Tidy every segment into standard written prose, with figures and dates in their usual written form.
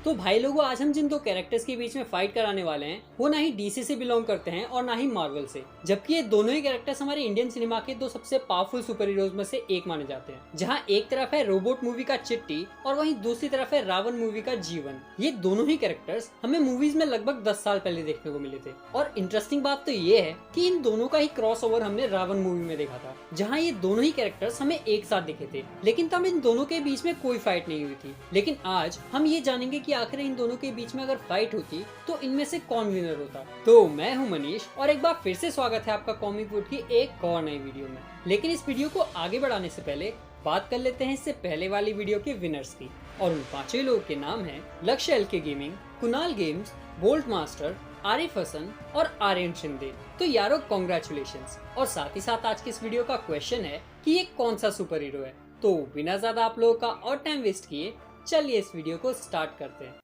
तो भाई लोगों, आज हम जिन दो कैरेक्टर्स के बीच में फाइट कराने वाले हैं वो ना ही डीसी से बिलोंग करते हैं और ना ही मार्वल से, जबकि ये दोनों ही कैरेक्टर्स हमारे इंडियन सिनेमा के दो सबसे पावरफुल सुपर हीरोज में से एक माने जाते हैं। जहां एक तरफ है रोबोट मूवी का चिट्टी और वहीं दूसरी तरफ है रावण मूवी का जीवन। ये दोनों ही कैरेक्टर्स हमें मूवीज में लगभग 10 साल पहले देखने को मिले थे और इंटरेस्टिंग बात तो ये है कि इन दोनों का ही क्रॉस ओवर हमने रावण मूवी में देखा था, जहाँ ये दोनों ही कैरेक्टर्स हमें एक साथ दिखे थे, लेकिन तब इन दोनों के बीच में कोई फाइट नहीं हुई थी। लेकिन आज हम ये जानेंगे कि आखिर इन दोनों के बीच में अगर फाइट होती तो इनमें से कौन विनर होता। तो मैं हूं मनीष और एक बार फिर से स्वागत है आपका कॉमिक बुक की एक और नई वीडियो में। लेकिन इस वीडियो को आगे बढ़ाने से पहले बात कर लेते हैं इससे पहले वाली वीडियो के विनर्स की, और उन पांचों लोगों के नाम हैं Lakshya LK Gaming, Kunal Games, Bolt Master, Arif Hasan और आर्यन शिंदे। तो यारो कॉन्ग्रेचुलेशंस। और साथ ही साथ आज की इस वीडियो का क्वेश्चन है कि ये कौन सा सुपर हीरो है। तो बिना ज्यादा आप लोगों का और टाइम वेस्ट किए चलिए इस वीडियो को स्टार्ट करते हैं।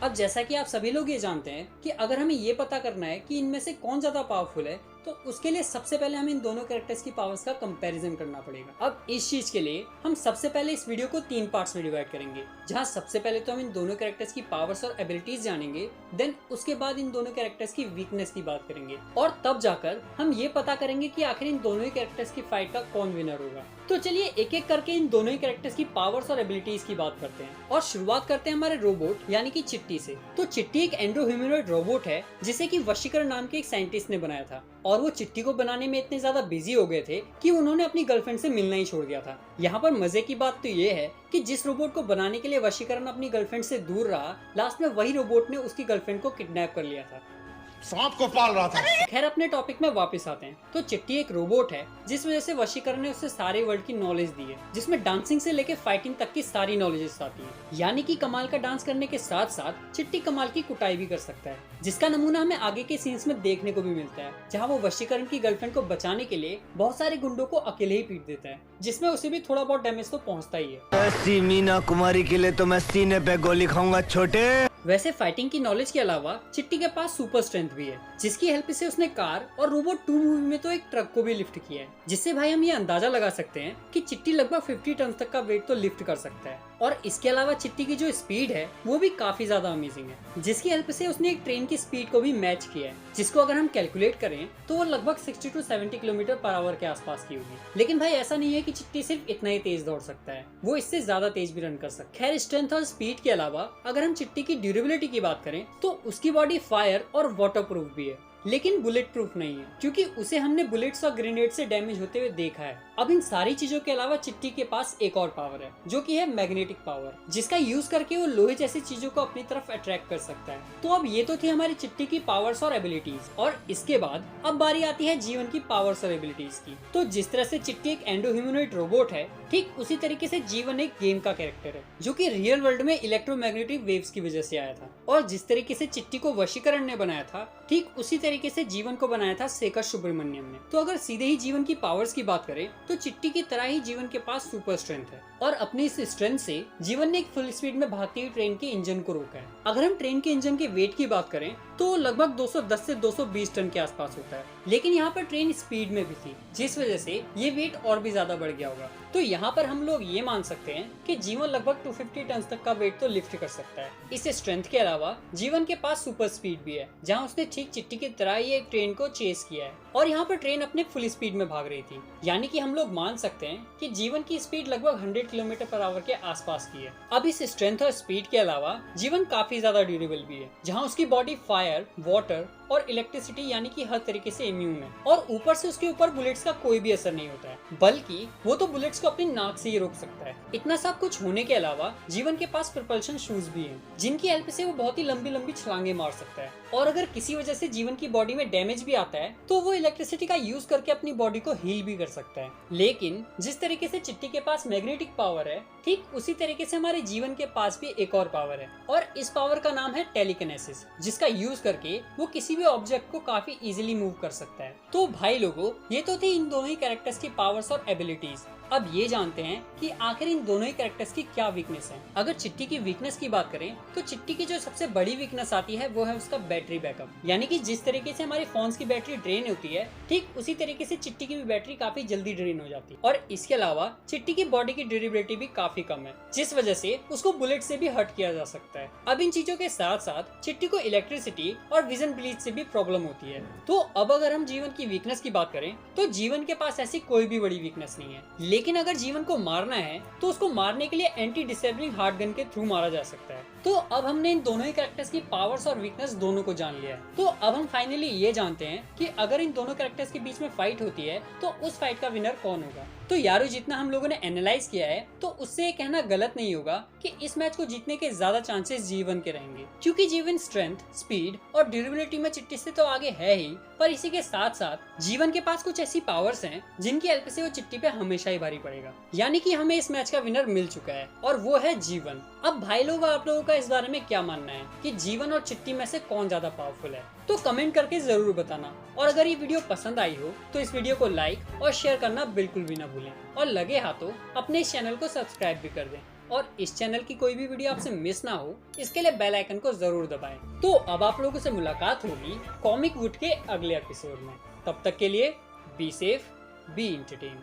अब जैसा कि आप सभी लोग ये जानते हैं कि अगर हमें ये पता करना है कि इनमें से कौन ज्यादा पावरफुल है तो उसके लिए सबसे पहले हमें इन दोनों कैरेक्टर्स की पावर्स का कंपैरिजन करना पड़ेगा। अब इस चीज के लिए हम सबसे पहले इस वीडियो को 3 पार्ट्स में डिवाइड करेंगे, जहां सबसे पहले तो हम इन दोनों कैरेक्टर्स की पावर्स और एबिलिटीज जानेंगे, देन उसके बाद इन दोनों कैरेक्टर्स की वीकनेस की बात करेंगे और तब जाकर हम ये पता करेंगे कि आखिर इन दोनों ही कैरेक्टर्स की फाइट का कौन विनर होगा। तो चलिए एक एक करके इन दोनों ही कैरेक्टर्स की पावर्स और एबिलिटीज की बात करते हैं और शुरुआत करते हैं हमारे रोबोट यानी कि चिट्टी से। तो चिट्टी एक एंड्रो ह्यूमनॉइड रोबोट है जिसे कि वशीकरण नाम के एक साइंटिस्ट ने बनाया था, और वो चिट्टी को बनाने में इतने ज्यादा बिजी हो गए थे कि उन्होंने अपनी गर्लफ्रेंड से मिलना ही छोड़ दिया था। यहाँ पर मजे की बात तो ये है कि जिस रोबोट को बनाने के लिए वशीकरण अपनी गर्लफ्रेंड से दूर रहा, लास्ट में वही रोबोट ने उसकी गर्लफ्रेंड को किडनैप कर लिया था। सांप को पाल रहा था। खैर अपने टॉपिक में वापस आते हैं। तो चिट्टी एक रोबोट है जिस वजह से वशीकरण ने उसे सारे वर्ल्ड की नॉलेज दी है, जिसमें डांसिंग से लेके फाइटिंग तक की सारी नॉलेजेस आती है। यानी कि कमाल का डांस करने के साथ साथ चिट्टी कमाल की कुटाई भी कर सकता है, जिसका नमूना हमें आगे के सीन्स में देखने को भी मिलता है, जहाँ वो वशीकरण की गर्लफ्रेंड को बचाने के लिए बहुत सारे गुंडों को अकेले ही पीट देता है, जिसमें उसे भी थोड़ा बहुत डैमेज तो पहुँचता ही है। ऐसी मीना कुमारी के लिए तो मैं सीने पे गोली खाऊंगा छोटे। वैसे फाइटिंग की नॉलेज के अलावा चिट्टी के पास सुपर स्ट्रेंथ भी है, जिसकी हेल्प से उसने कार और रोबोट 2 मूवी में तो एक ट्रक को भी लिफ्ट किया है, जिससे भाई हम ये अंदाजा लगा सकते हैं कि चिट्टी लगभग 50 टन तक का वेट तो लिफ्ट कर सकता है। और इसके अलावा चिट्टी की जो स्पीड है वो भी काफी ज्यादा अमेजिंग है, जिसकी हेल्प से उसने एक ट्रेन की स्पीड को भी मैच किया है, जिसको अगर हम कैलकुलेट करें तो वो लगभग 60 to 70 किलोमीटर पर आवर के आसपास की होगी। लेकिन भाई ऐसा नहीं है कि चिट्टी सिर्फ इतना ही तेज दौड़ सकता है, वो इससे ज्यादा तेज भी रन कर सकता है। खैर स्ट्रेंथ और स्पीड के अलावा अगर हम चिट्टी की ड्यूरेबिलिटी की बात करें तो उसकी बॉडी फायर और वाटर प्रूफ भी है, लेकिन बुलेट प्रूफ नहीं है, क्योंकि उसे हमने बुलेट्स और ग्रेनेड से डैमेज होते हुए देखा है। अब इन सारी चीजों के अलावा चिट्टी के पास एक और पावर है, जो कि है मैग्नेटिक पावर, जिसका यूज करके वो लोहे जैसी चीजों को अपनी तरफ अट्रैक्ट कर सकता है। तो अब ये तो थी हमारी चिट्टी की पावर्स और एबिलिटीज, और इसके बाद अब बारी आती है जीवन की पावर्स और एबिलिटीज की। तो जिस तरह से चिट्टी एक एंडो ह्यूमनॉइड रोबोट है, ठीक उसी तरीके से जीवन एक गेम का कैरेक्टर है, जो कि रियल वर्ल्ड में इलेक्ट्रोमैग्नेटिक वेव्स की वजह से आया था। और जिस तरीके से चिट्टी को वशीकरण ने बनाया था, ठीक उसी तरीके से जीवन को बनाया था शेखर सुब्रमण्यम ने। तो अगर सीधे ही जीवन की पावर्स की बात करें तो चिट्टी की तरह ही जीवन के पास सुपर स्ट्रेंथ है, और अपनी इस स्ट्रेंथ से जीवन ने एक फुल स्पीड में भागती हुई ट्रेन के इंजन को रोका है। अगर हम ट्रेन के इंजन के वेट की बात करें तो लगभग 210 से 220 टन के आसपास होता है, लेकिन यहाँ पर ट्रेन स्पीड में भी थी, जिस वजह से ये वेट और भी ज्यादा बढ़ गया होगा। तो यहाँ पर हम लोग ये मान सकते हैं कि जीवन लगभग 250 टन तक का वेट तो लिफ्ट कर सकता है। इस स्ट्रेंथ के अलावा जीवन के पास सुपर स्पीड भी है, जहाँ उसने ठीक चिट्टी की तरह ही एक ट्रेन को चेस किया है, और यहाँ पर ट्रेन अपने फुल स्पीड में भाग रही थी। यानी कि हम लोग मान सकते हैं कि जीवन की स्पीड लगभग 100 किलोमीटर पर आवर के आसपास की है। अब इस स्ट्रेंथ और स्पीड के अलावा जीवन काफी ज्यादा ड्यूरेबल भी है, जहाँ उसकी बॉडी फायर, वाटर और इलेक्ट्रिसिटी यानी कि हर तरीके से इम्यून है, और ऊपर से उसके ऊपर बुलेट्स का कोई भी असर नहीं होता है, बल्कि वो तो बुलेट्स को अपनी नाक से ही रोक सकता है। इतना सब कुछ होने के अलावा जीवन के पास प्रपल्शन शूज भी हैं, जिनकी हेल्प से वो बहुत ही लंबी लंबी छलांगे मार सकता है। और अगर किसी वजह से जीवन की बॉडी में डैमेज भी आता है तो वो इलेक्ट्रिसिटी का यूज करके अपनी बॉडी को हील भी कर सकता है। लेकिन जिस तरीके से चिट्टी के पास मैग्नेटिक पावर है, ठीक उसी तरीके से हमारे जीवन के पास भी एक और पावर है, और इस पावर का नाम है टेलीकिनेसिस, जिसका यूज करके वो किसी भी ऑब्जेक्ट को काफी इजीली मूव कर सकता है। तो भाई लोगों, ये तो थी इन दोनों ही कैरेक्टर्स की पावर्स और एबिलिटीज। अब ये जानते हैं कि आखिर इन दोनों ही कैरेक्टर्स की क्या वीकनेस है। अगर चिट्टी की वीकनेस की बात करें तो चिट्टी की जो सबसे बड़ी वीकनेस आती है वो है उसका बैटरी बैकअप। यानी कि जिस तरीके से हमारे फोन्स की बैटरी ड्रेन होती है, ठीक उसी तरीके से चिट्टी की भी बैटरी काफी जल्दी ड्रेन हो जाती है। और इसके अलावा चिट्टी की बॉडी की ड्यूरेबिलिटी भी काफी कम है, जिस वजह से उसको बुलेट से भी हर्ट किया जा सकता है। अब इन चीजों के साथ साथ चिट्टी को इलेक्ट्रिसिटी और विजन ब्लीच से भी प्रॉब्लम होती है। तो अब अगर हम जीवन की वीकनेस की बात करें तो जीवन के पास ऐसी कोई भी बड़ी वीकनेस नहीं है। लेकिन अगर जीवन को मारना है तो उसको मारने के लिए एंटी डिसेबलिंग हार्ट गन के थ्रू मारा जा सकता है। तो अब हमने इन दोनों ही कैरेक्टर्स की पावर्स और वीकनेस दोनों को जान लिया है। तो अब हम फाइनली ये जानते हैं कि अगर इन दोनों कैरेक्टर्स के बीच में फाइट होती है तो उस फाइट का विनर कौन होगा। तो यारो, जितना हम लोगों ने एनालाइज किया है तो उससे ये कहना गलत नहीं होगा कि इस मैच को जीतने के ज्यादा चांसेस जीवन के रहेंगे, क्योंकि जीवन स्ट्रेंथ, स्पीड और ड्यूरेबिलिटी में चिट्टी से तो आगे है ही, पर इसी के साथ साथ जीवन के पास कुछ ऐसी पावर्स हैं जिनकी हेल्प से वो चिट्टी पे हमेशा ही भारी पड़ेगा। यानी कि हमें इस मैच का विनर मिल चुका है और वो है जीवन। अब भाई लोग, आप लोगों का इस बारे में क्या मानना है कि जीवन और चिट्टी में से कौन ज्यादा पावरफुल है? तो कमेंट करके जरूर बताना। और अगर ये वीडियो पसंद आई हो तो इस वीडियो को लाइक और शेयर करना बिल्कुल भी ना भूलें, और लगे हाथों अपने इस चैनल को सब्सक्राइब भी कर दें। और इस चैनल की कोई भी वीडियो आपसे मिस ना हो, इसके लिए बेल आइकन को जरूर दबाएं। तो अब आप लोगों से मुलाकात होगी कॉमिक वुड के अगले एपिसोड में। तब तक के लिए बी सेफ, बी एंटरटेन।